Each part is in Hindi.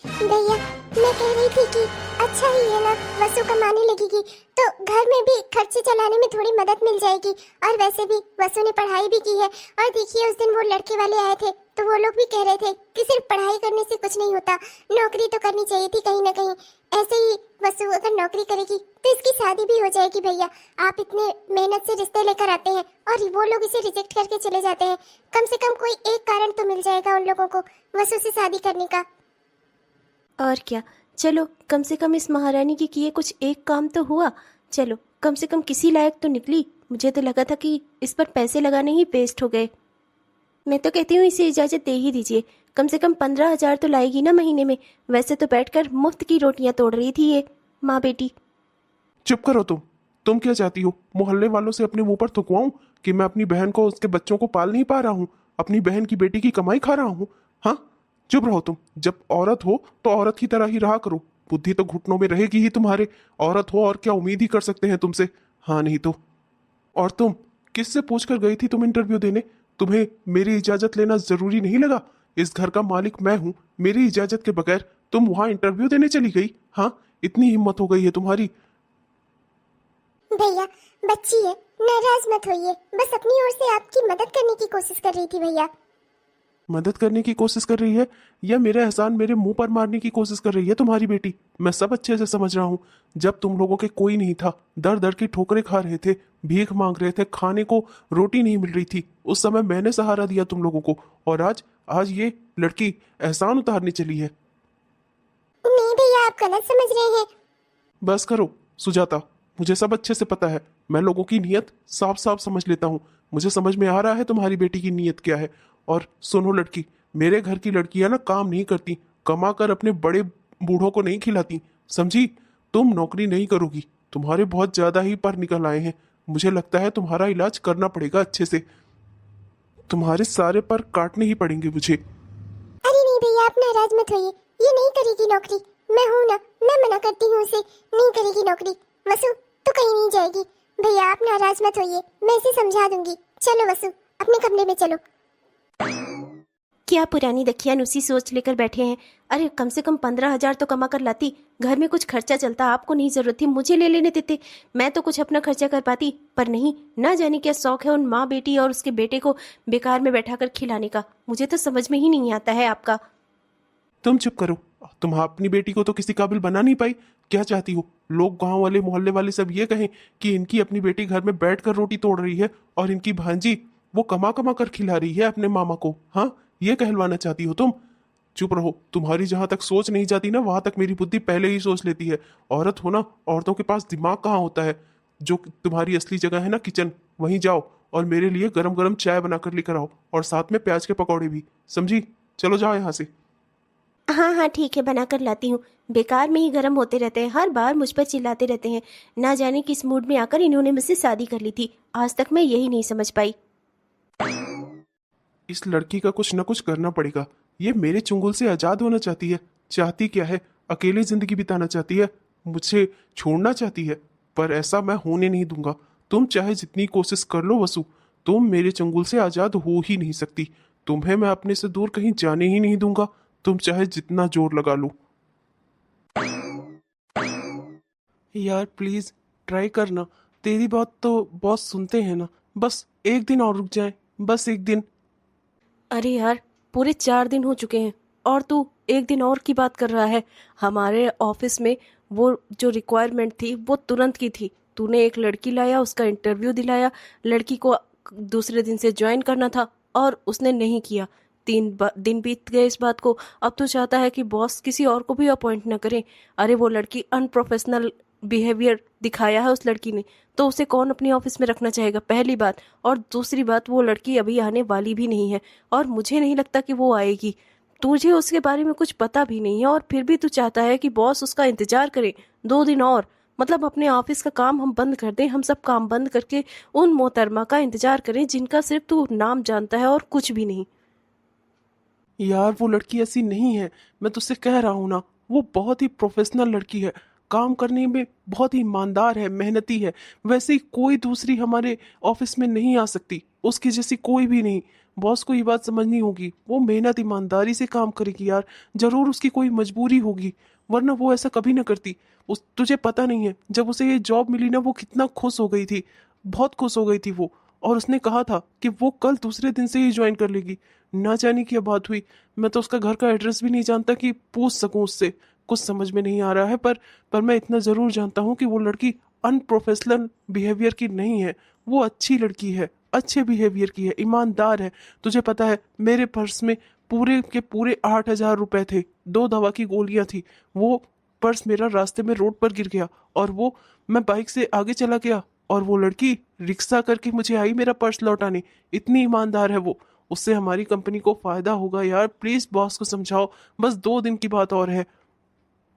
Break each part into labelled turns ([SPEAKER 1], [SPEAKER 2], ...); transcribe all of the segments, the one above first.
[SPEAKER 1] भैया, मैं कह रही थी कि अच्छा ही है ना, वसु कमाने लगेगी तो घर में भी खर्चे चलाने में थोड़ी मदद मिल जाएगी। और वैसे भी वसु ने पढ़ाई भी की है। और देखिए, उस दिन वो लड़के वाले आए थे तो वो लोग भी कह रहे थे कि सिर्फ पढ़ाई करने से कुछ नहीं होता, नौकरी तो करनी चाहिए थी कहीं ना कहीं। ऐसे ही वसु अगर नौकरी करेगी तो इसकी शादी भी हो जाएगी। भैया, आप इतने मेहनत से रिश्ते लेकर आते हैं और वो लोग इसे रिजेक्ट करके चले जाते हैं। कम से कम कोई एक कारण तो मिल जाएगा उन लोगों को वसु से शादी करने का।
[SPEAKER 2] और क्या, चलो कम से कम इस महारानी के किए कुछ एक काम तो हुआ। चलो कम से कम किसी लायक तो निकली। मुझे तो लगा था कि इस पर पैसे लगाने ही वेस्ट हो गए। मैं तो कहती हूँ इसे इजाज़त दे ही दीजिए। कम से कम 15,000 तो लाएगी ना महीने में। वैसे तो बैठकर मुफ्त की रोटियां तोड़ रही थी ये माँ बेटी।
[SPEAKER 3] चुप करो तुम क्या चाहती हो? मोहल्ले वालों से अपने मुंह पर थुकवाऊं कि मैं अपनी बहन को, उसके बच्चों को पाल नहीं पा रहा हूँ, अपनी बहन की बेटी की कमाई खा रहा हूँ? हाँ, चुप रहो तुम। जब औरत हो तो औरत की तरह ही रहा करो। बुद्धि तो घुटनों में रहेगी ही तुम्हारे। औरत हो और क्या उम्मीद ही कर सकते हैं तुमसे? हाँ नहीं तो। और तुम किससे पूछ कर गई थी तुम इंटरव्यू देने? तुम्हें मेरी इजाजत लेना जरूरी नहीं लगा? इस घर का मालिक मैं हूं, मेरी इजाजत के बगैर तुम वहां इंटरव्यू देने चली गई? हाँ, इतनी हिम्मत हो गई है तुम्हारी?
[SPEAKER 1] भैया, बच्ची है, नाराज मत होइए। बस अपनी ओर से आपकी मदद करने की कोशिश कर रही थी भैया।
[SPEAKER 3] मदद करने की कोशिश कर रही है या मेरे एहसान मेरे मुंह पर मारने की कोशिश कर रही है तुम्हारी बेटी? मैं सब अच्छे से समझ रहा हूँ। जब तुम लोगों के कोई नहीं था, दर दर की ठोकरें खा रहे थे, भीख मांग रहे थे, खाने को रोटी नहीं मिल रही थी, उस समय मैंने सहारा दिया तुम लोगों को। और आज आज ये लड़की एहसान उतारने चली है।
[SPEAKER 1] नहीं भैया, आप गलत समझ रहे हैं।
[SPEAKER 3] बस करो सुजाता, मुझे सब अच्छे से पता है। मैं लोगों की नीयत साफ साफ समझ लेता हूँ। मुझे समझ में आ रहा है तुम्हारी बेटी की नीयत क्या है। और सुनो लड़की, मेरे घर की लड़कियां ना काम नहीं करती, कमा कर अपने बड़े बूढ़ों को नहीं खिलाती, समझी? तुम नौकरी नहीं करोगी, तुम्हारे बहुत ज्यादा ही पर निकल आए हैं। मुझे लगता है तुम्हारा इलाज करना पड़ेगा अच्छे से। तुम्हारे सारे पर काटने ही पड़ेंगे मुझे।
[SPEAKER 1] अरे नहीं भैया, आप नाराज मत होइए। ये नहीं करेगी नौकरी। मैं हूं ना, मैं मना करती हूँ उसे। नहीं करेगी नौकरी। वसु तो कहीं नहीं जाएगी। भैया, आप नाराज मत होइए, मैं इसे समझा दूंगी। चलो वसु, अपने कमरे में चलो।
[SPEAKER 2] क्या पुरानी दखियान उसी सोच लेकर बैठे हैं? अरे कम से कम 15,000 तो कमा कर लाती, घर में कुछ खर्चा चलता। आपको नहीं जरूरत थी, मुझे ले लेने देते, मैं तो कुछ अपना खर्चा कर पाती। पर नहीं, ना जाने क्या शौक है उन माँ बेटी और उसके बेटे को बेकार में बैठाकर खिलाने का। मुझे तो समझ में ही नहीं आता है आपका।
[SPEAKER 3] तुम चुप करो। तुम अपनी बेटी को तो किसी काबिल बना नहीं पाई। क्या चाहती हो? लोग, गांव वाले, मोहल्ले वाले सब ये कहें कि इनकी अपनी बेटी घर में बैठकर रोटी तोड़ रही है और इनकी भांजी वो कमा कमा कर खिला रही है अपने मामा को? हाँ, ये कहलवाना चाहती हो तुम? चुप रहो। तुम्हारी जहां तक सोच नहीं जाती ना, वहां तक मेरी बुद्धि पहले ही सोच लेती है। औरत हो ना, औरतों के पास दिमाग कहाँ होता है? जो तुम्हारी असली जगह है ना, किचन, वहीं जाओ और मेरे लिए गरम गरम चाय बनाकर लेकर आओ और साथ में प्याज के पकौड़े भी, समझी? चलो जाओ यहाँ से।
[SPEAKER 2] हाँ हाँ ठीक है, बना कर लाती हूँ। बेकार में ही गर्म होते रहते हैं, हर बार मुझ पर चिल्लाते रहते हैं। ना जाने किस मूड में आकर इन्होंने मुझसे शादी कर ली थी। आज तक मैं यही नहीं समझ पाई।
[SPEAKER 3] इस लड़की का कुछ न कुछ करना पड़ेगा। ये मेरे चुंगल से आजाद होना चाहती है। चाहती क्या है? अकेली जिंदगी बिताना चाहती है, मुझसे छोड़ना चाहती है। पर ऐसा मैं होने नहीं दूंगा। तुम चाहे जितनी कोशिश कर लो वसु, तुम मेरे चंगुल से आजाद हो ही नहीं सकती। तुम्हें मैं अपने से दूर कहीं जाने ही नहीं दूंगा, तुम चाहे जितना जोर लगा लो। यार प्लीज ट्राई करना। तेरी बात तो बॉस सुनते हैं ना। बस एक दिन और रुक जाए, बस एक दिन।
[SPEAKER 2] अरे यार, पूरे 4 दिन हो चुके हैं और तू एक दिन और की बात कर रहा है। हमारे ऑफिस में वो जो रिक्वायरमेंट थी वो तुरंत की थी। तूने एक लड़की लाया, उसका इंटरव्यू दिलाया, लड़की को दूसरे दिन से ज्वाइन करना था और उसने नहीं किया। 3 दिन बीत गए इस बात को। अब तो चाहता है कि बॉस किसी और को भी अपॉइंट ना करें। अरे वो लड़की अनप्रोफेशनल बिहेवियर दिखाया है उस लड़की ने, तो उसे कौन अपने ऑफिस में रखना चाहेगा, पहली बात। और दूसरी बात, वो लड़की अभी आने वाली भी नहीं है और मुझे नहीं लगता कि वो आएगी। तुझे उसके बारे में कुछ पता भी नहीं है और फिर भी तू चाहता है कि बॉस उसका इंतजार करे 2 दिन और। मतलब अपने ऑफिस का काम हम बंद कर दें, हम सब काम बंद करके उन मोहतरमा का इंतजार करें जिनका सिर्फ तू नाम जानता है और कुछ भी नहीं।
[SPEAKER 3] यार वो लड़की ऐसी नहीं है, मैं तुझसे कह रहा हूं ना। वो बहुत ही प्रोफेशनल लड़की है। काम करने में बहुत ही ईमानदार है, मेहनती है, वैसे ही कोई दूसरी हमारे ऑफिस में नहीं आ सकती, उसकी जैसी कोई भी नहीं। बॉस को ये बात समझनी होगी, वो मेहनत ईमानदारी से काम करेगी यार, जरूर उसकी कोई मजबूरी होगी, वरना वो ऐसा कभी ना करती। उस तुझे पता नहीं है, जब उसे ये जॉब मिली ना, वो कितना खुश हो गई थी, बहुत खुश हो गई थी वो। और उसने कहा था कि वो कल दूसरे दिन से ही ज्वाइन कर लेगी। ना जाने क्या बात हुई, मैं तो उसका घर का एड्रेस भी नहीं जानता कि पूछ सकूं उससे, कुछ समझ में नहीं आ रहा है। पर मैं इतना जरूर जानता हूँ कि वो लड़की अनप्रोफेशनल बिहेवियर की नहीं है, वो अच्छी लड़की है, अच्छे बिहेवियर की है, ईमानदार है। तुझे पता है मेरे पर्स में पूरे के पूरे 8,000 रुपए थे, 2 दवा की गोलियां थी। वो पर्स मेरा रास्ते में रोड पर गिर गया और वो मैं बाइक से आगे चला गया और वो लड़की रिक्शा करके मुझे आई मेरा पर्स लौटाने। इतनी ईमानदार है वो, उससे हमारी कंपनी को फायदा होगा यार। प्लीज बॉस को समझाओ, बस 2 दिन की बात और है।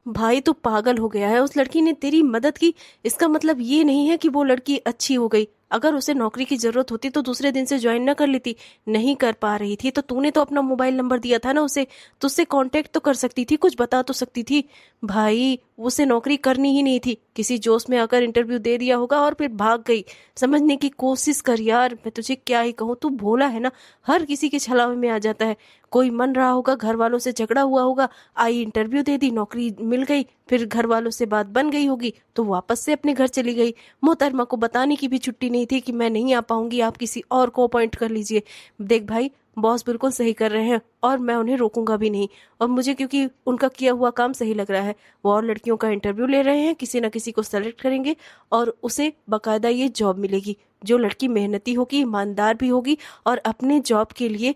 [SPEAKER 2] भाई तू पागल हो गया है, उस लड़की ने तेरी मदद की, इसका मतलब ये नहीं है कि वो लड़की अच्छी हो गई। अगर उसे नौकरी की जरूरत होती तो दूसरे दिन से ज्वाइन ना कर लेती। नहीं कर पा रही थी तो तूने तो अपना मोबाइल नंबर दिया था ना उसे, तो उससे कांटेक्ट तो कर सकती थी, कुछ बता तो सकती थी। भाई उसे नौकरी करनी ही नहीं थी, किसी जोश में आकर इंटरव्यू दे दिया होगा और फिर भाग गई। समझने की कोशिश कर यार, मैं तुझे क्या ही कहूँ, तू भोला है ना, हर किसी के छलावे में आ जाता है। कोई मन रहा होगा, घर वालों से झगड़ा हुआ होगा, आई इंटरव्यू दे दी, नौकरी मिल गई, फिर घर वालों से बात बन गई होगी तो वापस से अपने घर चली गई। मोहतरमा को बताने की भी छुट्टी नहीं थी कि मैं नहीं आ पाऊंगी, आप किसी और को अपॉइंट कर लीजिए। देख भाई, बॉस बिल्कुल सही कर रहे हैं और मैं उन्हें रोकूंगा भी नहीं। और मुझे क्योंकि उनका किया हुआ काम सही लग रहा है, वो और लड़कियों का इंटरव्यू ले रहे हैं, किसी ना किसी को सेलेक्ट करेंगे और उसे बाकायदा ये जॉब मिलेगी। जो लड़की मेहनती होगी, ईमानदार भी होगी और अपने जॉब के लिए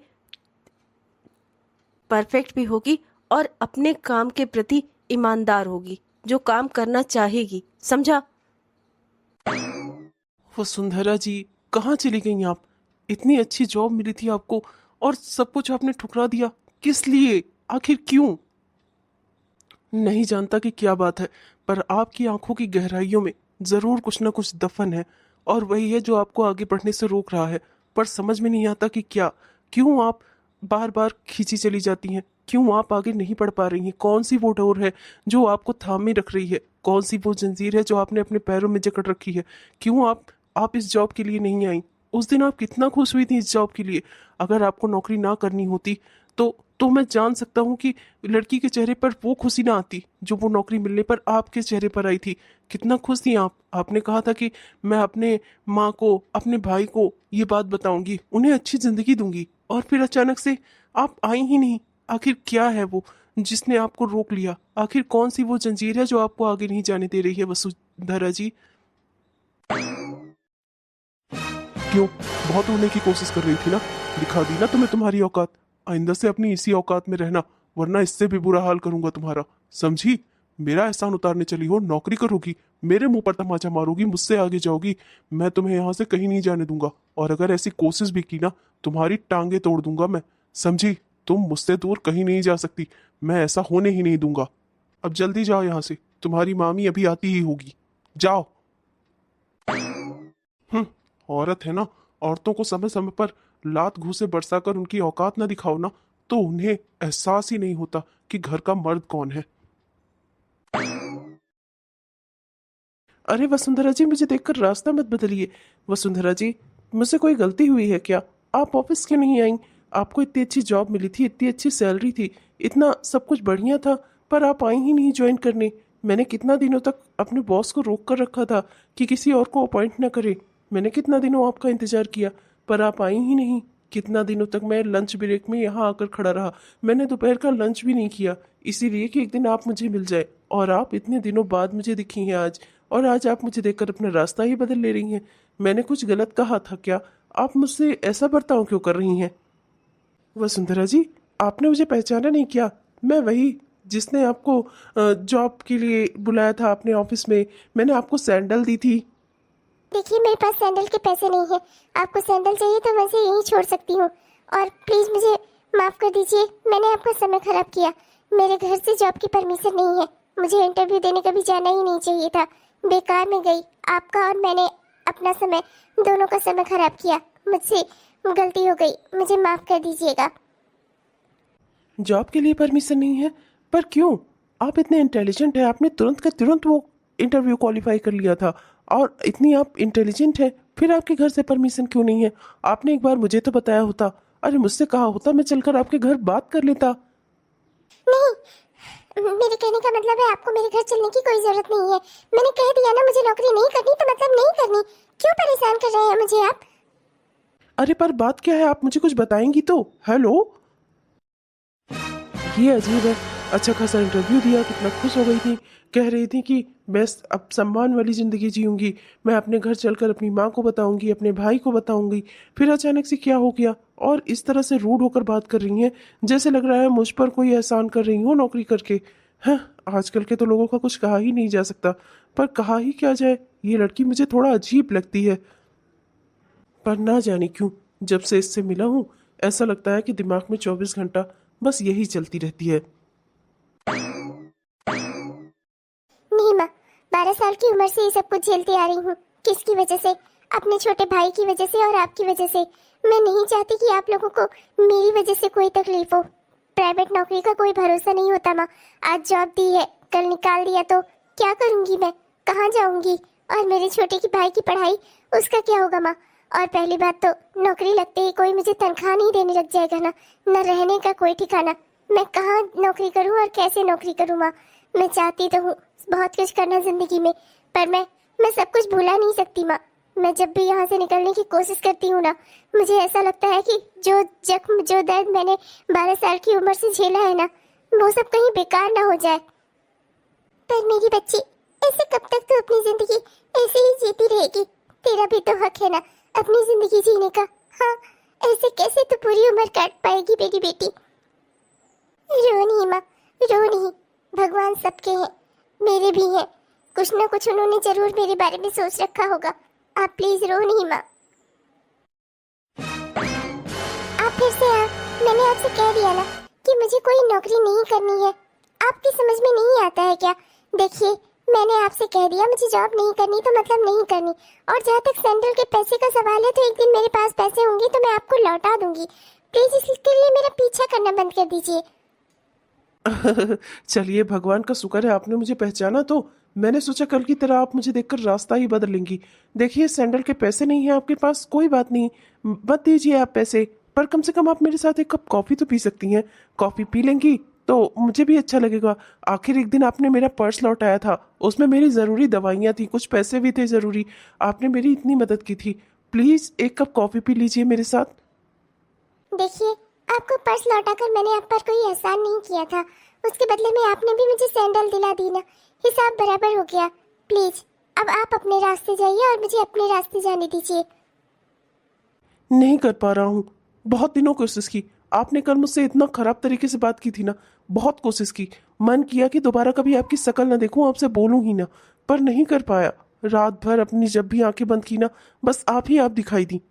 [SPEAKER 2] परफेक्ट भी होगी और अपने काम के प्रति ईमानदार होगी, जो काम करना चाहेगी, समझा?
[SPEAKER 3] वसुंधरा जी, कहाँ चली गई आप? इतनी अच्छी जॉब मिली थी आपको और सब कुछ आपने ठुकरा दिया, किस लिए, आखिर क्यों? नहीं जानता कि क्या बात है, पर आपकी आंखों की गहराइयों में जरूर कुछ ना कुछ दफन है और वही है जो आपको आगे बढ़ने से रोक रहा है। पर समझ में नहीं आता कि क्या, क्यों आप बार बार खींची चली जाती हैं, क्यों आप आगे नहीं बढ़ पा रही हैं? कौन सी वो डोर है जो आपको थामे रख रही है? कौन सी वो जंजीर है जो आपने अपने पैरों में जकड़ रखी है? क्यों आप इस जॉब के लिए नहीं आई? उस दिन आप कितना खुश हुई थी इस जॉब के लिए। अगर आपको नौकरी ना करनी होती तो मैं जान सकता हूँ कि लड़की के चेहरे पर वो खुशी ना आती जो वो नौकरी मिलने पर आपके चेहरे पर आई थी। कितना खुश थी आप। आपने कहा था कि मैं अपने माँ को, अपने भाई को ये बात बताऊंगी, उन्हें अच्छी जिंदगी दूंगी, और फिर अचानक से आप आई ही नहीं। आखिर क्या है वो जिसने आपको रोक लिया? आखिर कौन सी वो जंजीर है जो आपको आगे नहीं जाने दे रही है वसुंधरा जी? क्यों, बहुत उड़ने की कोशिश कर रही थी ना? दिखा दी ना तुम्हें तुम्हारी औकात। आइंदा से अपनी इसी औकात में रहना, वरना इससे भी बुरा हाल करूंगा तुम्हारा, समझी? मेरा एहसान उतारने चली हो, नौकरी करोगी, मेरे मुंह पर तमाचा मारोगी, मुझसे आगे जाओगी, मैं तुम्हें यहाँ से कहीं नहीं जाने दूंगा। और अगर ऐसी कोशिश भी की ना, तुम्हारी टांगे तोड़ दूंगा मैं, समझी? तुम मुझसे दूर कहीं नहीं जा सकती, मैं ऐसा होने ही नहीं दूंगा। अब जल्दी जाओ यहाँ से, तुम्हारी मामी अभी आती ही होगी, जाओ। औरत है ना, औरतों को समय समय पर लात घूंसे बरसाकर उनकी औकात ना दिखाओ ना, तो उन्हें एहसास ही नहीं होता कि घर का मर्द कौन है। अरे वसुंधरा जी, मुझे देखकर रास्ता मत बदलिए। वसुंधरा जी, मुझसे कोई गलती हुई है क्या? आप ऑफिस क्यों नहीं आई? आपको इतनी अच्छी जॉब मिली थी, इतनी अच्छी सैलरी थी, इतना सब कुछ बढ़िया था, पर आप आई ही नहीं ज्वाइन करने। मैंने कितना दिनों तक अपने बॉस को रोक कर रखा था कि किसी और को अपॉइंट ना करे। मैंने कितना दिनों आपका इंतजार किया, पर आप आई ही नहीं। कितना दिनों तक मैं लंच ब्रेक में यहाँ आकर खड़ा रहा, मैंने दोपहर का लंच भी नहीं किया, इसीलिए कि एक दिन आप मुझे मिल जाए। और आप इतने दिनों बाद मुझे दिखी हैं आज, और आज आप मुझे देखकर अपना रास्ता ही बदल ले रही हैं। मैंने कुछ गलत कहा था क्या? आप मुझसे ऐसा बर्ताव क्यों कर रही हैं? वसुंधरा जी, आपने मुझे पहचाना नहीं क्या? मैं वही जिसने आपको जॉब के लिए बुलाया था अपने ऑफिस में। मैंने आपको सैंडल दी थी।
[SPEAKER 1] देखिए, मेरे पास सैंडल के पैसे नहीं है। आपको सैंडल चाहिए तो मैं इसे यहीं छोड़ सकती हूँ। और प्लीज़ मुझे माफ़ कर दीजिए, मैंने आपका समय खराब किया। मेरे घर से जॉब की परमिशन नहीं है, मुझे इंटरव्यू देने कभी जाना ही नहीं चाहिए था। बेकार में गई, आपका और मैंने अपना समय, दोनों का समय खराब किया। मुझसे गलती हो गई, मुझे माफ़ कर दीजिएगा।
[SPEAKER 3] जॉब के लिए परमिशन नहीं है? पर क्यों? आप इतने इंटेलिजेंट हैं, आपने तुरंत का तुरंत वो इंटरव्यू क्वालिफाई कर लिया था, और इतनी आप इंटेलिजेंट हैं, फिर आपके घर से परमिशन क्यों नहीं है? आपने एक बार मुझे तो बताया होता। अरे मुझसे कहा होता, मैं चलकर आपके घर बात कर लेता।
[SPEAKER 1] नहीं, मेरे कहने का मतलब है आपको मेरे घर चलने की कोई जरूरत नहीं है। मैंने कह दिया ना, मुझे नौकरी नहीं करनी तो मतलब नहीं करनी। क्यों परेशान कर रहे हैं मुझे आप?
[SPEAKER 3] अरे पर बात क्या है, आप मुझे कुछ बताएंगी तो। हेलो, ये अजीब है। अच्छा खासा इंटरव्यू दिया, कितना खुश हो गई थी, कह रही थी कि मैं अब सम्मान वाली ज़िंदगी जीऊंगी, मैं अपने घर चलकर अपनी माँ को बताऊंगी, अपने भाई को बताऊंगी। फिर अचानक से क्या हो गया, और इस तरह से रूड होकर बात कर रही हैं, जैसे लग रहा है मुझ पर कोई एहसान कर रही हो नौकरी करके। हाँ, आजकल के तो लोगों का कुछ कहा ही नहीं जा सकता, पर कहा ही क्या जाए, ये लड़की मुझे थोड़ा अजीब लगती है। पर ना जाने क्यों, जब से इससे मिला हूँ, ऐसा लगता है कि दिमाग में 24 घंटा बस यही चलती रहती है।
[SPEAKER 1] नहीं माँ, 12 साल की उम्र से ये सब कुछ झेलती आ रही हूँ। किसकी वजह से? अपने छोटे भाई की वजह से और आपकी वजह से। मैं नहीं चाहती कि आप लोगों को मेरी वजह से कोई तकलीफ हो। प्राइवेट नौकरी का कोई भरोसा नहीं होता माँ। आज जॉब दी है, कल निकाल दिया तो क्या करूंगी मैं? कहाँ जाऊंगी? और मेरे छोटे की भाई की पढ़ाई, उसका क्या होगा माँ? और पहली बात तो नौकरी लगते ही कोई मुझे तनख्वाह नहीं देने लग जाएगा ना, न रहने का कोई ठिकाना। मैं कहाँ नौकरी करूँ और कैसे नौकरी करूँ माँ? मैं चाहती तो हूँ बहुत कुछ करना जिंदगी में, पर मैं सब कुछ भुला नहीं सकती माँ। मैं जब भी यहाँ से निकलने की कोशिश करती हूँ ना, मुझे ऐसा लगता है कि जो जख्म, जो दर्द मैंने 12 साल की उम्र से झेला है ना, वो सब कहीं बेकार ना हो जाए। पर मेरी बच्ची, ऐसे कब तक तू अपनी जिंदगी ऐसे ही जीती रहेगी? तेरा भी तो हक है ना अपनी जिंदगी जीने का। हाँ, ऐसे कैसे तू पूरी उम्र काट पाएगी मेरी बेटी? रो नहीं माँ, रो नहीं। भगवान सबके हैं, मेरे भी हैं। कुछ ना कुछ उन्होंने जरूर मेरे बारे में सोच रखा होगा। आप प्लीज रो नहीं माँ। आप फिर से मैंने आपसे कह दिया ना कि मुझे कोई नौकरी नहीं करनी है। आपकी समझ में नहीं आता है क्या? देखिए, मैंने आपसे कह दिया मुझे जॉब नहीं करनी तो मतलब नहीं करनी। और जहाँ तक सैंडल के पैसे का सवाल है, तो एक दिन मेरे पास पैसे होंगे तो मैं आपको लौटा दूंगी। प्लीज इसके लिए मेरा पीछा करना बंद कर दीजिए।
[SPEAKER 3] चलिए, भगवान का शुक्र है आपने मुझे पहचाना। तो मैंने सोचा कल की तरह आप मुझे देखकर रास्ता ही बदल लेंगी। देखिए, सैंडल के पैसे नहीं हैं आपके पास, कोई बात नहीं, मत दीजिए आप पैसे, पर कम से कम आप मेरे साथ एक कप कॉफी तो पी सकती हैं। कॉफी पी लेंगी तो मुझे भी अच्छा लगेगा। आखिर एक दिन आपने मेरा पर्स लौटाया था, उसमें मेरी ज़रूरी दवाइयाँ थी, कुछ पैसे भी थे ज़रूरी, आपने मेरी इतनी मदद की थी। प्लीज़ एक कप कॉफी पी लीजिए मेरे साथ।
[SPEAKER 1] देखिए, आपको पर्स लौटाकर मैंने आप पर कोई एहसान नहीं किया था। उसके बदले में आपने भी मुझे सैंडल दिला दी ना, हिसाब बराबर हो गया। प्लीज अब आप अपने रास्ते जाइए और मुझे अपने रास्ते जाने दीजिए।
[SPEAKER 3] नहीं कर पा रहा हूँ, बहुत दिनों कोशिश की। आपने कल मुझसे इतना खराब तरीके से बात की थी ना, बहुत कोशिश की, मन किया कि दोबारा कभी आपकी शक्ल ना देखूं, आपसे बोलूं ही ना, पर नहीं कर पाया। रात भर अपनी जब भी आंखें बंद की ना, बस आप ही आप दिखाई दी।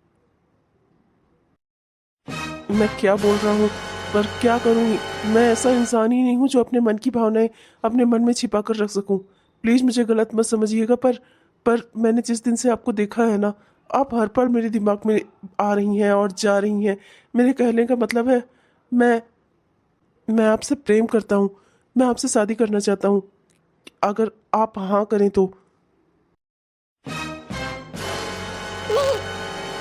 [SPEAKER 3] मैं क्या बोल रहा हूँ, पर क्या करूँगी? मैं ऐसा इंसान ही नहीं हूँ जो अपने मन की भावनाएं अपने मन में छिपा कर रख सकूं। प्लीज़ मुझे गलत मत समझिएगा, पर मैंने जिस दिन से आपको देखा है ना, आप हर पल मेरे दिमाग में आ रही हैं और जा रही हैं। मेरे कहने का मतलब है, मैं मैं आपसे प्रेम करता हूँ, मैं आपसे शादी करना चाहता हूँ, अगर आप हाँ करें तो।
[SPEAKER 1] नहीं,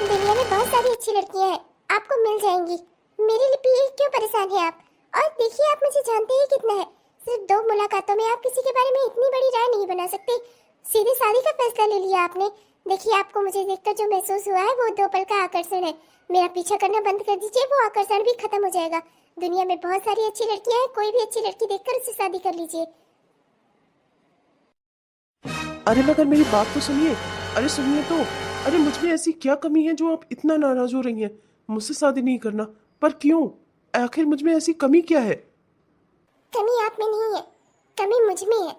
[SPEAKER 1] दुनिया में बहुत सारी अच्छी लड़कियां हैं, आपको मिल जाएंगी। मेरे लिए क्यों परेशान हैं आप? और देखिए, आप मुझे जानते ही कितना है। सिर्फ 2 मुलाकातों में आप किसी के बारे में इतनी बड़ी राय नहीं बना सकते। सीधी शादी का फैसला ले लिया आपने। देखिए, आपको मुझे देखकर जो महसूस हुआ है वो 2 पल का आकर्षण है। मेरा पीछा करना बंद कर दीजिए, वो आकर्षण भी खत्म हो जाएगा। दुनिया में बहुत सारी अच्छी लड़कियां हैं, कोई भी अच्छी लड़की देखकर उससे शादी कर लीजिए।
[SPEAKER 3] अरे मगर मेरी बात तो सुनिए, अरे सुनिए तो। अरे मुझ में ऐसी क्या कमी है जो आप इतना नाराज हो रही हैं मुझसे शादी नहीं करना? पर क्यों? आखिर मुझ में ऐसी कमी क्या है?
[SPEAKER 1] कमी आप में नहीं है, कमी मुझ में है।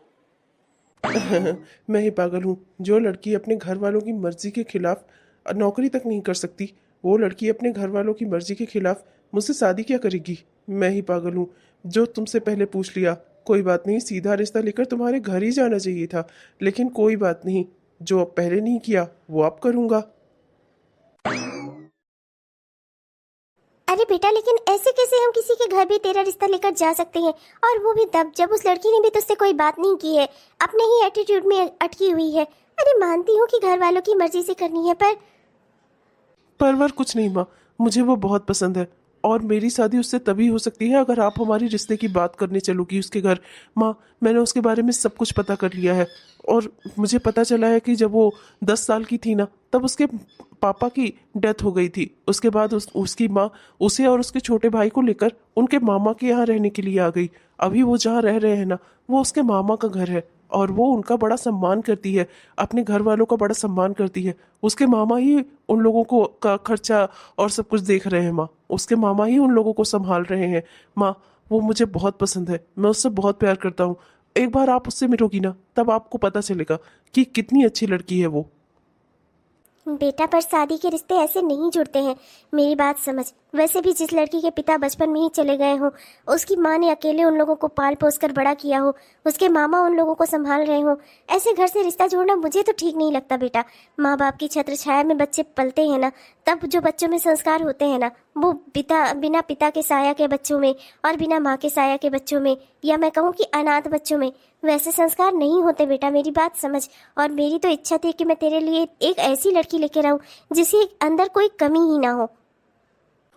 [SPEAKER 3] मैं ही पागल हूँ। जो लड़की अपने घर वालों की मर्जी के खिलाफ नौकरी तक नहीं कर सकती, वो लड़की अपने घर वालों की मर्जी के खिलाफ मुझसे शादी क्या करेगी? मैं ही पागल हूँ जो तुमसे पहले पूछ लिया। कोई बात नहीं, सीधा रिश्ता लेकर तुम्हारे घर ही जाना चाहिए था, लेकिन कोई बात नहीं, जो अब पहले नहीं किया वो अब करूँगा।
[SPEAKER 1] अरे बेटा, लेकिन ऐसे कैसे हम किसी के घर भी तेरा रिश्ता लेकर जा सकते हैं, और वो भी तब जब उस लड़की ने भी तुझसे कोई बात नहीं की है, अपने ही एटीट्यूड में अटकी हुई है। अरे मानती हूँ कि घर वालों की मर्जी से करनी है, पर
[SPEAKER 3] परवर कुछ नहीं माँ, मुझे वो बहुत पसंद है और मेरी शादी उससे तभी हो सकती है अगर आप हमारे रिश्ते की बात करने चलोगी उसके घर। माँ, मैंने उसके बारे में सब कुछ पता कर लिया है और मुझे पता चला है कि जब वो 10 साल की थी ना, तब उसके पापा की डेथ हो गई थी। उसके बाद उसकी माँ उसे और उसके छोटे भाई को लेकर उनके मामा के यहाँ रहने के लिए आ गई। अभी वो जहाँ रह रहे हैं ना, वो उसके मामा का घर है और वो उनका बड़ा सम्मान करती है, अपने घर वालों का बड़ा सम्मान करती है। उसके मामा ही उन लोगों को का खर्चा और सब कुछ देख रहे हैं माँ, उसके मामा ही उन लोगों को संभाल रहे हैं माँ। वो मुझे बहुत पसंद है, मैं उससे बहुत प्यार करता हूँ। एक बार आप उससे मिलोगी ना, तब आपको पता चलेगा कि कितनी अच्छी लड़की है वो।
[SPEAKER 1] बेटा, पर शादी के रिश्ते ऐसे नहीं जुड़ते हैं, मेरी बात समझ। वैसे भी जिस लड़की के पिता बचपन में ही चले गए हो, उसकी माँ ने अकेले उन लोगों को पाल पोस कर बड़ा किया हो, उसके मामा उन लोगों को संभाल रहे हो, ऐसे घर से रिश्ता जोड़ना मुझे तो ठीक नहीं लगता बेटा। माँ बाप की छत्र छाया में बच्चे पलते हैं ना, तब जो बच्चों में संस्कार होते हैं ना, वो बिना पिता के साया के बच्चों में और बिना माँ के साया के बच्चों में, या मैं कहूँ कि अनाथ बच्चों में, वैसे संस्कार नहीं होते बेटा, मेरी बात समझ। और मेरी तो इच्छा थी कि मैं तेरे लिए एक ऐसी लड़की लेकर आऊँ जिसके अंदर कोई कमी ही ना हो।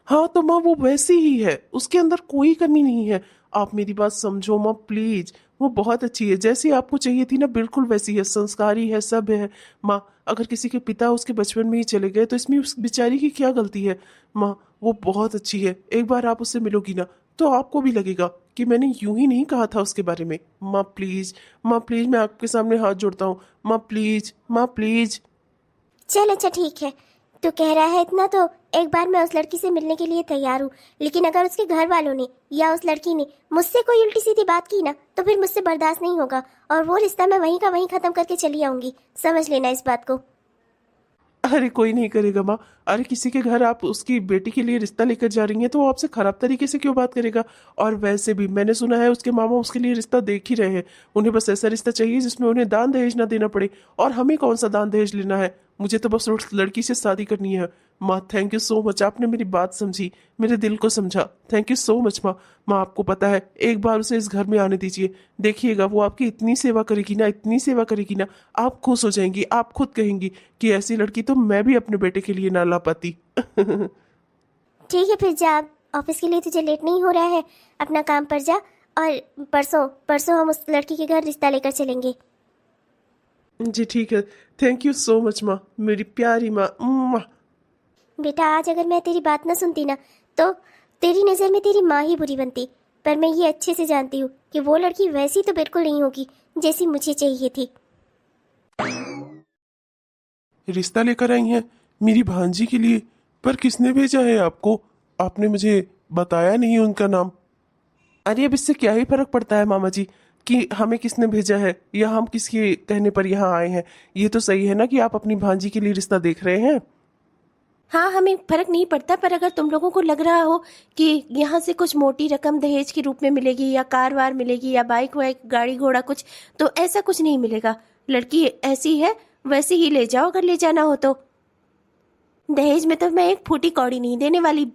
[SPEAKER 3] हाँ तो माँ वो वैसी ही है, उसके अंदर कोई कमी नहीं है। आप मेरी बात समझो माँ प्लीज, वो बहुत अच्छी है, जैसी आपको चाहिए थी ना बिल्कुल वैसी है, संस्कारी है, सब है माँ। अगर किसी के पिता उसके बचपन में ही चले गए तो इसमें उस बेचारी की क्या गलती है माँ। वो बहुत अच्छी है, एक बार आप उससे मिलोगी ना तो आपको भी लगेगा कि मैंने यूं ही नहीं कहा था उसके बारे में। माँ प्लीज, माँ प्लीज, मैं आपके सामने हाथ जोड़ता हूँ माँ प्लीज, माँ प्लीज।
[SPEAKER 1] चल अच्छा ठीक है, तू कह रहा है इतना तो एक बार मैं उस लड़की से मिलने के लिए तैयार हूँ, लेकिन अगर उसके घर वालों ने या उस लड़की ने मुझसे कोई उल्टी सीधी बात की ना, तो फिर मुझसे बर्दाश्त नहीं होगा और वो रिश्ता मैं वहीं का वहीं खत्म करके चली आऊंगी। समझ लेना इस बात को।
[SPEAKER 3] अरे कोई नहीं करेगा माँ। अरे किसी के घर आप उसकी बेटी के लिए रिश्ता लेकर जा रही हैं तो वो आपसे खराब तरीके से क्यों बात करेगा। और वैसे भी मैंने सुना है उसके मामा उसके लिए रिश्ता देख ही रहे हैं। उन्हें बस ऐसा रिश्ता चाहिए जिसमें उन्हें दान दहेज ना देना पड़े, और हमें कौन सा दान दहेज लेना है। मुझे तो बस उस लड़की से शादी करनी है माँ। थैंक यू सो मच, आपने मेरी बात समझी, मेरे दिल को समझा। थैंक यू सो मच माँ। माँ आपको पता है, एक बार उसे इस घर में आने दीजिए, देखिएगा वो आपकी इतनी सेवा करेगी ना, इतनी सेवा करेगी ना, आप खुश हो जाएंगी। आप खुद कहेंगी कि ऐसी लड़की तो मैं भी अपने बेटे के लिए ना ला पाती।
[SPEAKER 1] ठीक है फिर जा, ऑफिस के लिए तुझे लेट नहीं हो रहा है, अपना काम पर जा, और परसों परसों हम उस लड़की के घर रिश्ता लेकर चलेंगे।
[SPEAKER 3] जी ठीक है, थैंक यू सो मच माँ, मेरी प्यारी माँ। मुआ।
[SPEAKER 1] बेटा, आज अगर मैं तेरी बात न सुनती ना, तो तेरी नज़र में तेरी माँ ही बुरी बनती, पर मैं ये अच्छे से जानती हूँ कि वो लड़की वैसी तो बिल्कुल नहीं होगी जैसी मुझे चाहिए थी।
[SPEAKER 3] रिश्ता लेकर आई हैं मेरी भांजी के लिए, पर किसने भेजा है आपको? आपने मुझे बताया नहीं उनका नाम। अरे अब इससे क्या ही फर्क पड़ता है मामा जी कि हमें किसने भेजा है या हम किसके कहने पर यहाँ आए हैं। ये तो सही है ना कि आप अपनी भांजी के लिए रिश्ता देख रहे हैं।
[SPEAKER 2] हाँ, हमें फर्क नहीं पड़ता, पर अगर तुम लोगों को लग रहा हो कि यहाँ से कुछ मोटी रकम दहेज के रूप में मिलेगी या कार वार मिलेगी या बाइक वाइक गाड़ी घोड़ा कुछ, तो ऐसा कुछ नहीं मिलेगा। लड़की ऐसी है वैसी ही ले जाओ अगर ले जाना हो तो। दहेज में तो मैं एक फूटी कौड़ी नहीं देने वाली।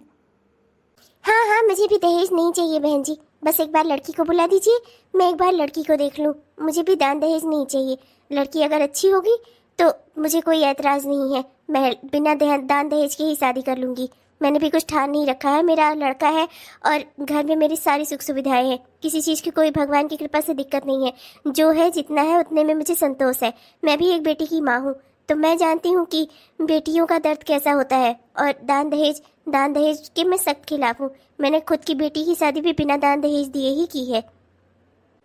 [SPEAKER 1] हाँ हाँ, मुझे भी दहेज नहीं चाहिए बहन जी, बस एक बार लड़की को बुला दीजिए, मैं एक बार लड़की को देख लूँ। मुझे भी दान दहेज नहीं चाहिए, लड़की अगर अच्छी होगी तो मुझे कोई एतराज़ नहीं है, मैं बिना दान दहेज के ही शादी कर लूँगी। मैंने भी कुछ ठान नहीं रखा है, मेरा लड़का है और घर में मेरी सारी सुख सुविधाएं हैं, किसी चीज़ की कोई भगवान की कृपा से दिक्कत नहीं है। जो है जितना है उतने में मुझे संतोष है। मैं भी एक बेटी की माँ हूँ, तो मैं जानती हूँ कि बेटियों का दर्द कैसा होता है। और दान दहेज के मैं सख्त खिलाफ हूँ। मैंने खुद की बेटी की शादी भी बिना दान दहेज दिए ही की है।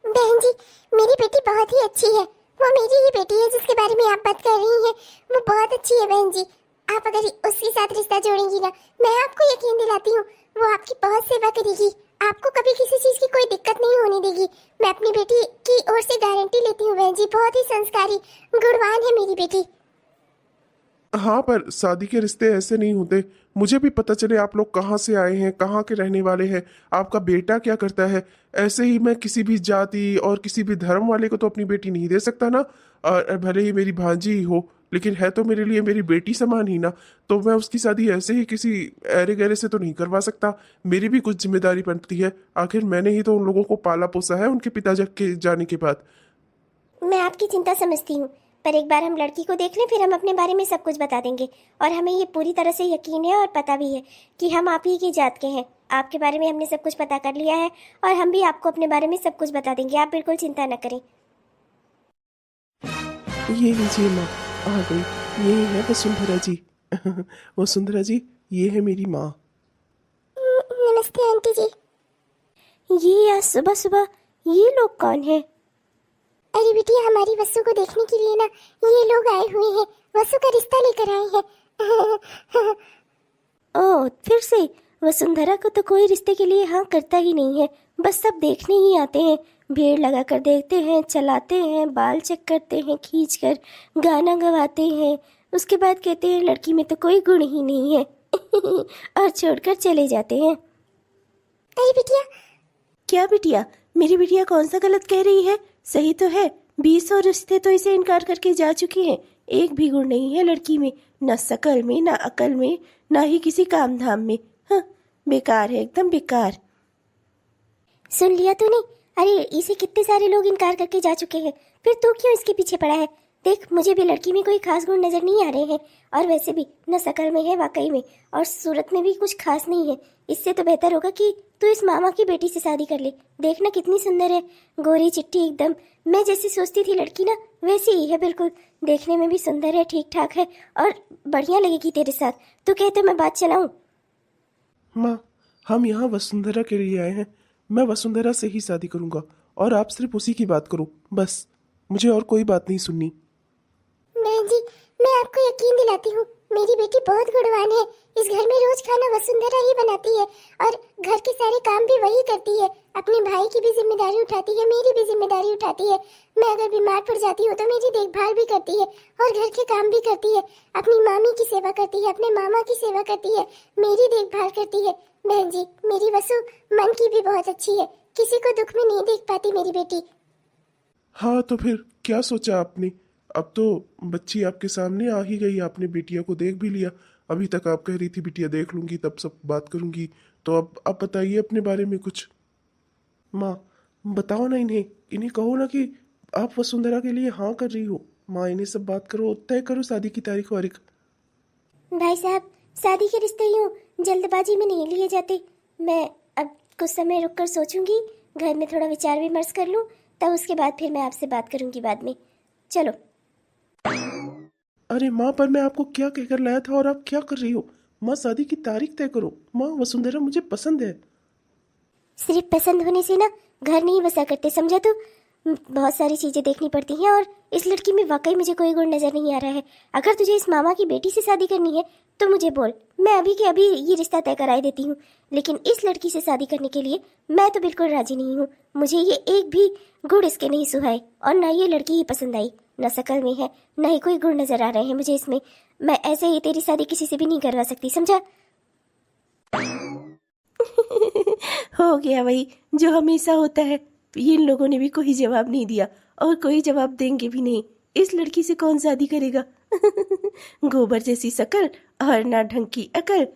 [SPEAKER 4] बहन जी, मेरी बेटी बहुत ही अच्छी है, वो मेरी ही बेटी है जिसके बारे में आप बात कर रही हैं, वो बहुत अच्छी है बहन जी। आप अगर उसके साथ रिश्ता जोड़ेंगी ना, मैं आपको यकीन दिलाती हूँ वो आपकी बहुत सेवा करेगी, आपको कभी किसी चीज की कोई दिक्कत नहीं होने देगी। मैं अपनी बेटी की ओर से गारंटी लेती हूँ बहन जी, बहुत ही संस्कारी गुणवान है मेरी बेटी।
[SPEAKER 3] हाँ, पर शादी के रिश्ते ऐसे नहीं होते। मुझे भी पता चले आप लोग कहाँ से आए हैं, कहाँ के रहने वाले हैं, आपका बेटा क्या करता है। ऐसे ही मैं किसी भी जाति और किसी भी धर्म वाले को तो अपनी बेटी नहीं दे सकता ना। और भले ही मेरी भांजी ही हो, लेकिन है तो मेरे लिए मेरी बेटी समान ही ना। तो मैं उसकी शादी ऐसे ही किसी ऐरे गहरे से तो नहीं करवा सकता। मेरी भी कुछ जिम्मेदारी बनती है। आखिर मैंने ही तो उन लोगों को पाला पोसा है उनके पिता के जाने के बाद।
[SPEAKER 4] मैं आपकी चिंता समझती हूँ, पर एक बार हम लड़की को देख लें, फिर हम अपने बारे में सब कुछ बता देंगे। और हमें ये पूरी तरह से यकीन है और पता भी है कि हम आप ही की जात के हैं। आपके बारे में हमने सब कुछ पता कर लिया है और हम भी आपको अपने बारे में सब कुछ बता देंगे। आप बिल्कुल चिंता न करें।
[SPEAKER 3] ये लीजिए माँ, आ गई। ये है वसुंधरा जी। वसुंधरा जी, ये है मेरी माँ।
[SPEAKER 4] नमस्ते आंटी जी। ये आज सुबह सुबह ये लोग कौन है? अरे बिटिया, हमारी वसु को देखने के लिए ना ये लोग आए हुए हैं। वसु का रिश्ता लेकर आए हैं। ओह, फिर से वसुंधरा को तो कोई रिश्ते के लिए हाँ करता ही नहीं है, बस सब देखने ही आते हैं। भीड़ लगा कर देखते हैं, चलाते हैं, बाल चेक करते हैं, खींच कर गाना गवाते हैं, उसके बाद कहते हैं लड़की में तो कोई गुण ही नहीं है और छोड़कर चले जाते हैं। अरे बिटिया।
[SPEAKER 2] क्या बिटिया? मेरी बिटिया कौन सा गलत कह रही है? सही तो है। 20 और रिश्ते तो इसे इनकार करके जा चुके हैं। एक भी गुण नहीं है लड़की में, न शकल में, न अकल में, ना ही किसी काम धाम में। हाँ, बेकार है, एकदम बेकार।
[SPEAKER 4] सुन लिया तूने? अरे इसे कितने सारे लोग इनकार करके जा चुके हैं, फिर तू क्यों इसके पीछे पड़ा है? देख, मुझे भी लड़की में कोई खास गुण नजर नहीं आ रहे हैं, और वैसे भी न शकल में है वाकई में, और सूरत में भी कुछ खास नहीं है। इससे तो बेहतर होगा कि तू इस मामा की बेटी से शादी कर ले। देखना कितनी सुंदर है, गोरी चिट्टी एकदम। मैं जैसी सोचती थी लड़की ना, वैसी ही है बिल्कुल। देखने में भी सुंदर है, ठीक ठाक है, और बढ़िया लगेगी तेरे साथ। तू कहते मैं बात चलाऊं?
[SPEAKER 3] माँ, हम यहाँ वसुंधरा के लिए आए हैं। मैं वसुंधरा से ही शादी करूंगा और आप सिर्फ उसी की बात करो, बस। मुझे और कोई बात नहीं सुननी।
[SPEAKER 4] बहन जी, मैं आपको यकीन दिलाती हूँ, मेरी बेटी बहुत गुणवान है। इस घर में रोज खाना वसुंधरा ही बनाती है और घर के सारे काम भी वही करती है। अपने भाई की भी जिम्मेदारी उठाती है, मेरी भी जिम्मेदारी उठाती है। मैं अगर बीमार पड़ जाती हूँ तो मेरी देखभाल भी करती है और घर के काम भी करती है। अपनी मामी की सेवा करती है, अपने मामा की सेवा करती है, मेरी देखभाल करती है। बहन जी, मेरी वसु मन की भी बहुत अच्छी है, किसी को दुख में नहीं देख पाती मेरी बेटी।
[SPEAKER 3] हाँ, तो फिर क्या सोचा आपने? अब तो बच्ची आपके सामने आ ही गई, आपने बिटिया को देख भी लिया। अभी तक आप कह रही थी बिटिया देख लूंगी तब सब बात करूंगी। तो अब आप बताइए अपने बारे में कुछ। माँ, बताओ ना इन्हें, इन्हें कहो ना कि आप वसुंधरा के लिए हाँ कर रही हो। माँ, इन्हें सब बात करो, तय करो शादी की तारीख वारीख।
[SPEAKER 4] भाई साहब, शादी के रिश्ते यूं जल्दबाजी में नहीं लिए जाते। मैं अब कुछ समय रुककर सोचूंगी, घर में थोड़ा विचार विमर्श कर लूं, तब उसके बाद फिर मैं आपसे बात करूंगी बाद में। चलो।
[SPEAKER 3] अरे माँ, पर मैं आपको क्या कहकर लाया था और आप क्या कर रही हो? माँ, शादी की तारीख तय करो। माँ, वसुंधरा मुझे पसंद है।
[SPEAKER 4] सिर्फ पसंद होने से ना घर नहीं बसा करते, समझा? तो बहुत सारी चीजें देखनी पड़ती हैं, और इस लड़की में वाकई मुझे कोई गुण नजर नहीं आ रहा है। अगर तुझे इस मामा की बेटी से शादी करनी है तो मुझे बोल, मैं अभी के अभी ये रिश्ता तय कराई देती हूँ। लेकिन इस लड़की से शादी करने के लिए मैं तो बिल्कुल राजी नहीं हूँ। मुझे ये एक भी गुण इसके नहीं सुहाए, और ना ये लड़की ही पसंद आई। न शकल में है, न ही कोई गुण नजर आ रहे हैं मुझे इसमें। मैं ऐसे ही तेरी शादी किसी से भी नहीं करवा सकती, समझा?
[SPEAKER 2] हो गया वही जो हमेशा होता है। इन लोगों ने भी कोई जवाब नहीं दिया और कोई जवाब देंगे भी नहीं। इस लड़की से कौन शादी करेगा? गोबर जैसी शकल और ना ढंग की अकल,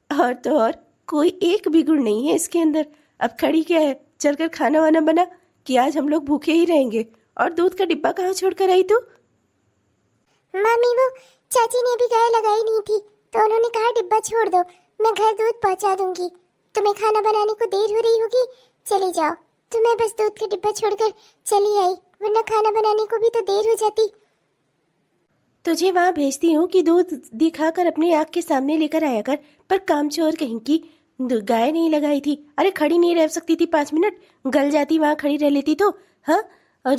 [SPEAKER 2] और तो और कोई एक भी गुण नहीं है इसके अंदर। अब खड़ी क्या है? चलकर खाना वाना बना कि आज हम लोग भूखे ही रहेंगे। और दूध का डिब्बा कहाँ छोड़ कर आई तू?
[SPEAKER 4] मामी, वो चाची ने भी गाय लगाई नहीं थी तो उन्होंने कहा डिब्बा छोड़ दो, मैं घर दूध पहुंचा दूंगी। तुम्हें खाना बनाने को देर हो रही होगी, चली जाओ। तो मैं बस दूध का डिब्बा छोड़कर चली आई, वरना खाना बनाने को भी तो देर हो जाती।
[SPEAKER 2] तुझे वहां भेजती हूँ कि दूध दिखाकर अपनी आँख के सामने लेकर आया कर, पर कामचोर कहीं की। गाय नहीं लगाई थी। अरे खड़ी नहीं रह सकती थी 5 मिनट? गल जाती वहां खड़ी रह लेती तो। हाँ, और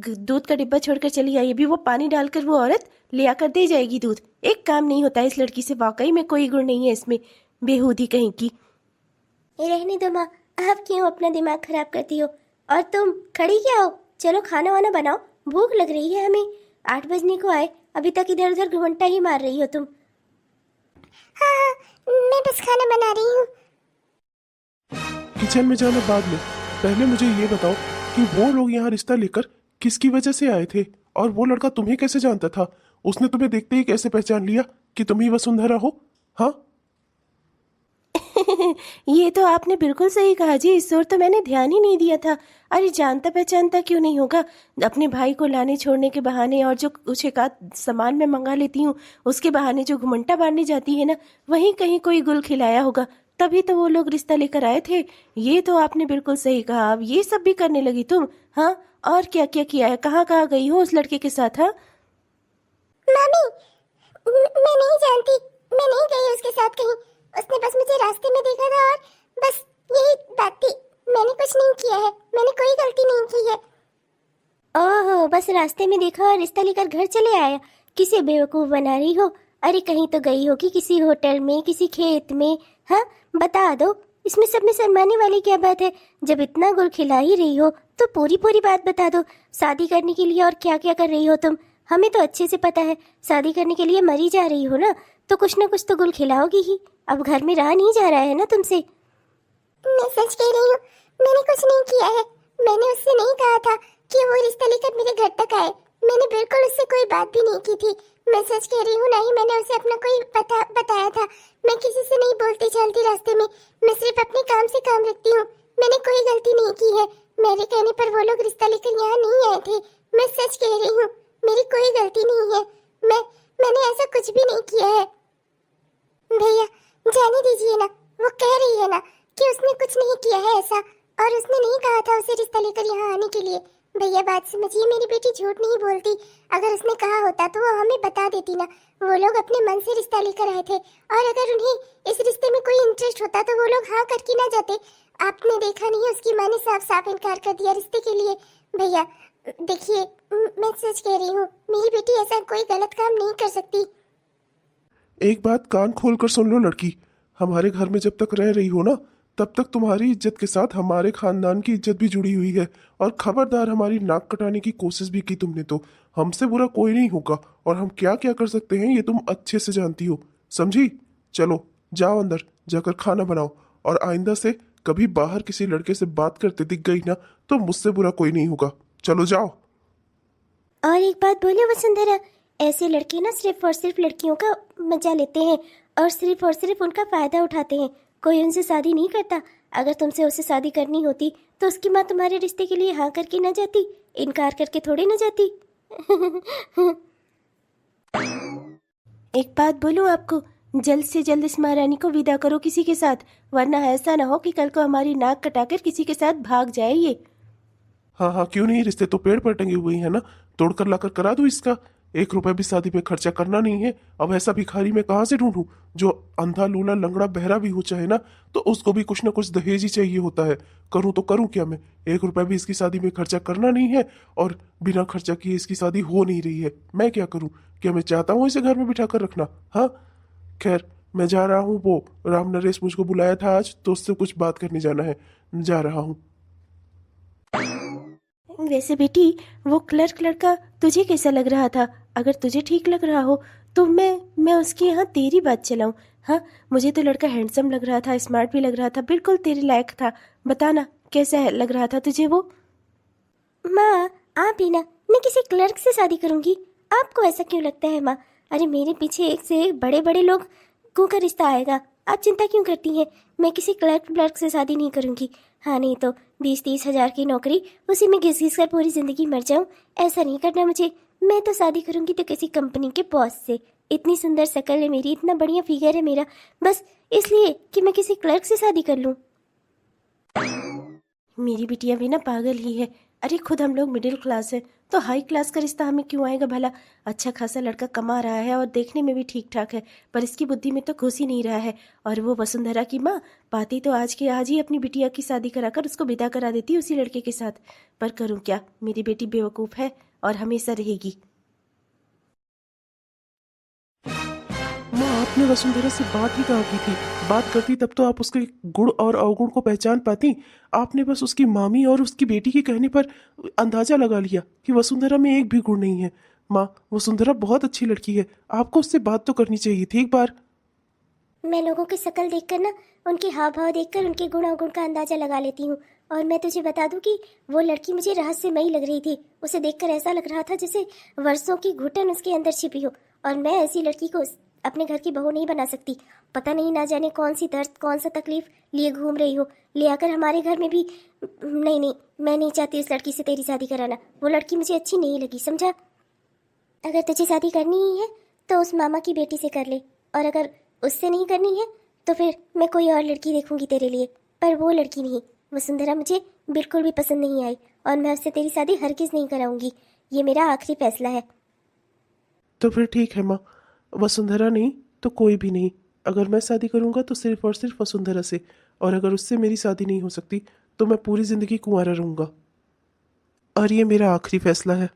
[SPEAKER 2] दूध का डिब्बा छोड़कर चली आई। अभी वो पानी डालकर वो औरत ले आकर दे जाएगी दूध। एक काम नहीं होता इस लड़की से, वाकई में कोई गुण नहीं है इसमें, बेहूदी कहीं की।
[SPEAKER 4] रहने दो माँ, आप क्यों अपना दिमाग खराब करती हो? और तुम खड़ी क्या हो? चलो खाना वाना बनाओ, भूख लग रही है हमें। 8 बजने को आए अभी तक इधर उधर घुमंटा ही मार रही हो तुम।
[SPEAKER 1] हाँ हाँ, मैं बस खाना बना रही हूँ।
[SPEAKER 3] किचन में जाना बाद में, पहले मुझे ये बताओ कि वो लोग यहाँ रिश्ता लेकर किसकी वजह से आए थे, और वो लड़का तुम्हें कैसे जानता था? उसने तुम्हें देखते ही कैसे पहचान लिया कि तुम ही वसुंधरा हो? हाँ,
[SPEAKER 2] ये तो आपने बिल्कुल सही कहा जी, इस ओर तो मैंने ध्यान ही नहीं दिया था। अरे जानता पहचानता क्यों नहीं होगा? अपने भाई को लाने छोड़ने के बहाने और जो कुछ एक आध सामान मैं मंगा लेती हूँ उसके बहाने जो घुमंटा मारने जाती है ना, वहीं कहीं कोई गुल खिलाया होगा, तभी तो वो लोग रिश्ता लेकर आए थे। ये तो आपने बिल्कुल सही कहा। अब ये सब भी करने लगी तुम? हाँ, और क्या क्या किया है? कहाँ कहाँ गई हो उस लड़के के साथ? हाँ,
[SPEAKER 1] मामी, मैं नहीं जानती, मैं नहीं गई उसके साथ कहीं। उसने बस मुझे रास्ते में देखा था और बस यही बात थी। मैंने कुछ नहीं किया है, मैंने कोई गलती नहीं की है।
[SPEAKER 4] ओहो, बस रास्ते में देखा और रिश्ता लेकर घर चले आया। किसे बेवकूफ बना रही हो? अरे कहीं तो गई होगी, किसी होटल में, किसी खेत में। हाँ, बता दो, इसमें सब में शर्माने वाली क्या बात है? जब इतना गुल खिला ही रही हो तो पूरी पूरी बात बता दो। शादी करने के लिए और क्या क्या कर रही हो तुम? हमें तो अच्छे से पता है, शादी करने के लिए मरी जा रही हो ना, तो कुछ ना कुछ तो गुल खिलाओगी ही। अब घर में रहा नहीं जा रहा है ना तुमसे।
[SPEAKER 1] मैं सच कह रही हूँ, मैंने कुछ नहीं किया है। मैंने उससे नहीं कहा था कि वो रिश्ता लेकर मेरे घर तक आए। मैंने बिल्कुल उससे कोई बात भी नहीं की थी। मैं सच कह रही हूँ, ना ही मैंने उसे अपना कोई पता बताया था। मैं किसी से नहीं बोलती चलती रास्ते में, मैं सिर्फ अपने काम से काम रखती हूँ। मैंने कोई गलती नहीं की है। मेरे कहने पर वो लोग रिश्ता लेकर यहाँ नहीं आए थे। मैं सच कह रही हूँ, मेरी कोई गलती नहीं है। मैंने ऐसा कुछ भी नहीं किया है। भैया जाने दीजिए ना, वो कह रही है ना कि उसने कुछ नहीं किया है ऐसा, और उसने नहीं कहा था उसे रिश्ता लेकर यहाँ आने के लिए। भैया बात समझिए, मेरी बेटी झूठ नहीं बोलती। अगर उसने कहा होता तो वो हमें बता देती ना। वो लोग अपने मन से रिश्ता लेकर आए थे, और अगर उन्हें इस रिश्ते में कोई इंटरेस्ट होता तो वो लोग हाँ करके ना जाते। आपने देखा नहीं, उसकी माँ ने साफ साफ इनकार कर दिया रिश्ते के लिए। भैया देखिए, मैं सच कह रही हूँ, मेरी बेटी ऐसा कोई गलत काम नहीं कर सकती।
[SPEAKER 3] एक बात कान खोल कर सुन लो लड़की, हमारे घर में जब तक रह रही हो ना, तब तक तुम्हारी इज्जत के साथ हमारे खानदान की इज्जत भी जुड़ी हुई है। और खबरदार, हमारी नाक कटाने की कोशिश भी की तुमने तो हमसे बुरा कोई नहीं होगा, और हम क्या क्या कर सकते हैं ये तुम अच्छे से जानती हो, समझी? चलो जाओ अंदर जाकर खाना बनाओ, और आइंदा से कभी बाहर किसी लड़के से बात करते दिख गई ना तो मुझसे बुरा कोई नहीं होगा। चलो जाओ।
[SPEAKER 4] और एक बात बोले वसुंधरा, ऐसे लड़के ना सिर्फ और सिर्फ लड़कियों का मजा लेते हैं और सिर्फ उनका फायदा उठाते हैं। कोई उनसे शादी नहीं करता। अगर तुमसे उससे शादी करनी होती तो उसकी माँ तुम्हारे रिश्ते के लिए हाँ करके ना जाती, इनकार करके थोड़ी ना जाती।
[SPEAKER 2] एक बात बोलूं आपको, जल्द से जल्द इस महारानी को विदा करो किसी के साथ, वरना ऐसा ना हो कि कल को हमारी नाक कटाकर किसी के साथ भाग जाए ये।
[SPEAKER 3] हाँ हाँ, क्यों नहीं, रिश्ते तो पेड़ पर टंगे हुए हैं ना, तोड़कर लाकर करा दो इसका। 1 रुपए भी शादी में खर्चा करना नहीं है। अब ऐसा भिखारी मैं कहाँ से ढूंढूं जो अंधा लूला लंगड़ा बहरा भी हो चाहे ना, तो उसको भी कुछ ना कुछ दहेज ही चाहिए होता है। करूँ तो करूँ क्या मैं? 1 रुपए भी इसकी शादी में खर्चा करना नहीं है, और बिना खर्चा किए इसकी शादी हो नहीं रही है। मैं क्या करूँ? क्या मैं चाहता हूँ इसे घर में बिठा कर रखना? हाँ खैर, मैं जा रहा हूँ। वो राम नरेश मुझको बुलाया था आज, तो उससे कुछ बात करने जाना है, जा रहा हूँ।
[SPEAKER 2] वैसे बेटी, वो क्लर्क लड़का तुझे कैसा लग रहा था? अगर तुझे ठीक लग रहा हो तो मैं उसके यहाँ तेरी बात चलाऊं। हाँ, मुझे तो लड़का हैंडसम लग रहा था, स्मार्ट भी लग रहा था, बिल्कुल तेरे लायक था। बताना कैसा लग रहा था तुझे वो?
[SPEAKER 4] माँ, आप ही ना, मैं किसी क्लर्क से शादी करूंगी? आपको ऐसा क्यों लगता है माँ? अरे मेरे पीछे एक से एक बड़े बड़े लोगों का रिश्ता आएगा, आप चिंता क्यों करती हैं? मैं किसी क्लर्क से शादी नहीं करूंगी। हाँ, नहीं तो 20-30 हज़ार की नौकरी, उसी में घिस घिस कर पूरी जिंदगी मर जाऊं, ऐसा नहीं करना मुझे। मैं तो शादी करूंगी तो किसी कंपनी के बॉस से। इतनी सुंदर शक्ल है मेरी, इतना बढ़िया फिगर है मेरा, बस इसलिए कि मैं किसी क्लर्क से शादी कर लूं।
[SPEAKER 2] मेरी बिटिया भी ना पागल ही है। अरे खुद हम लोग मिडिल क्लास है, तो हाई क्लास का रिश्ता हमें क्यों आएगा भला? अच्छा खासा लड़का कमा रहा है और देखने में भी ठीक ठाक है, पर इसकी बुद्धि में तो घुस ही नहीं रहा है। और वो वसुंधरा की माँ पाती तो आज के आज ही अपनी बिटिया की शादी कराकर उसको विदा करा देती उसी लड़के के साथ। पर करूँ क्या, मेरी बेटी बेवकूफ़ है और हमेशा रहेगी।
[SPEAKER 3] माँ, आपने वसुंधरा से बात ही कहाँ की थी? बात करती तब तो आप उसके गुण और अवगुण को पहचान पाती। आपने बस उसकी मामी और उसकी बेटी के कहने पर अंदाजा लगा लिया कि वसुंधरा में एक भी गुण नहीं है। माँ वसुंधरा बहुत अच्छी लड़की है, आपको उससे बात तो करनी चाहिए थी एक बार।
[SPEAKER 4] मैं लोगों की शक्ल देखकर ना, उनके हाव भाव देखकर उनके गुण अवगुण का अंदाजा लगा लेती हूँ। और मैं तुझे बता दूं कि वो लड़की मुझे रहस्यमयी लग रही थी। उसे देखकर ऐसा लग रहा था जैसे वर्षों की घुटन उसके अंदर छिपी हो। और मैं ऐसी लड़की को अपने घर की बहू नहीं बना सकती। पता नहीं ना जाने कौन सी दर्द, कौन सा तकलीफ लिए घूम रही हो, ले आकर हमारे घर में भी। नहीं नहीं, मैं नहीं चाहती उस लड़की से तेरी शादी कराना। वो लड़की मुझे अच्छी नहीं लगी, समझा। अगर तुझे शादी करनी ही है तो उस मामा की बेटी से कर ले, और अगर उससे नहीं करनी है तो फिर मैं कोई और लड़की देखूंगी तेरे लिए। पर वो लड़की नहीं, वसुंधरा मुझे बिल्कुल भी पसंद नहीं आई, और मैं उससे तेरी शादी हरगिज नहीं कराऊंगी। ये मेरा आखिरी फैसला है।
[SPEAKER 3] तो फिर ठीक है माँ, वसुंधरा नहीं तो कोई भी नहीं। अगर मैं शादी करूंगा तो सिर्फ और सिर्फ वसुंधरा से, और अगर उससे मेरी शादी नहीं हो सकती तो मैं पूरी जिंदगी कुंवारा रहूंगा, और ये मेरा आखिरी फैसला है।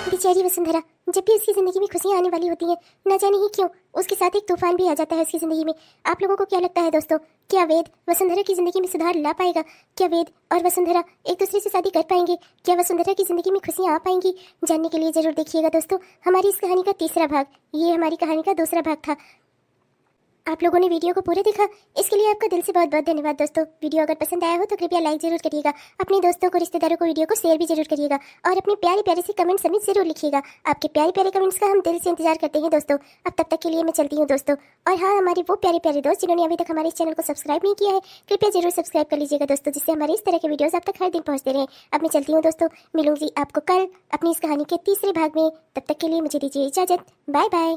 [SPEAKER 4] बेचारी वसुंधरा, जब भी उसकी जिंदगी में खुशियां आने वाली होती हैं, न जाने ही क्यों उसके साथ एक तूफान भी आ जाता है उसकी जिंदगी में। आप लोगों को क्या लगता है दोस्तों, क्या वेद वसुंधरा की जिंदगी में सुधार ला पाएगा? क्या वेद और वसुंधरा एक दूसरे से शादी कर पाएंगे? क्या वसुंधरा की जिंदगी में खुशियां आ पाएंगी? जानने के लिए जरूर देखिएगा दोस्तों हमारी इस कहानी का तीसरा भाग। ये हमारी कहानी का दूसरा भाग था। आप लोगों ने वीडियो को पूरा देखा, इसके लिए आपका दिल से बहुत बहुत धन्यवाद दोस्तों। वीडियो अगर पसंद आया हो तो कृपया लाइक जरूर करिएगा, अपने दोस्तों को, रिश्तेदारों को वीडियो को शेयर भी जरूर करिएगा, और अपने प्यारे प्यारे से कमेंट समेत जरूर लिखिएगा। आपके प्यारे प्यारे कमेंट्स का हम दिल से इंतजार करते हैं दोस्तों। अब तब तक के लिए मैं चलती हूँ दोस्तों। और हाँ, हमारे वो प्यारे प्यारे दोस्त जिन्होंने अभी तक हमारे इस चैनल को सब्सक्राइब नहीं किया है, कृपया जरूर सब्सक्राइब कर लीजिएगा दोस्तों, जिससे हमारे इस तरह के वीडियोस आप तक हर दिन पहुँचते रहे। अब मैं चलती हूँ दोस्तों, मिलूंगी आपको कल अपनी इस कहानी के तीसरे भाग में। तब तक के लिए मुझे दीजिए इजाजत। Bye bye.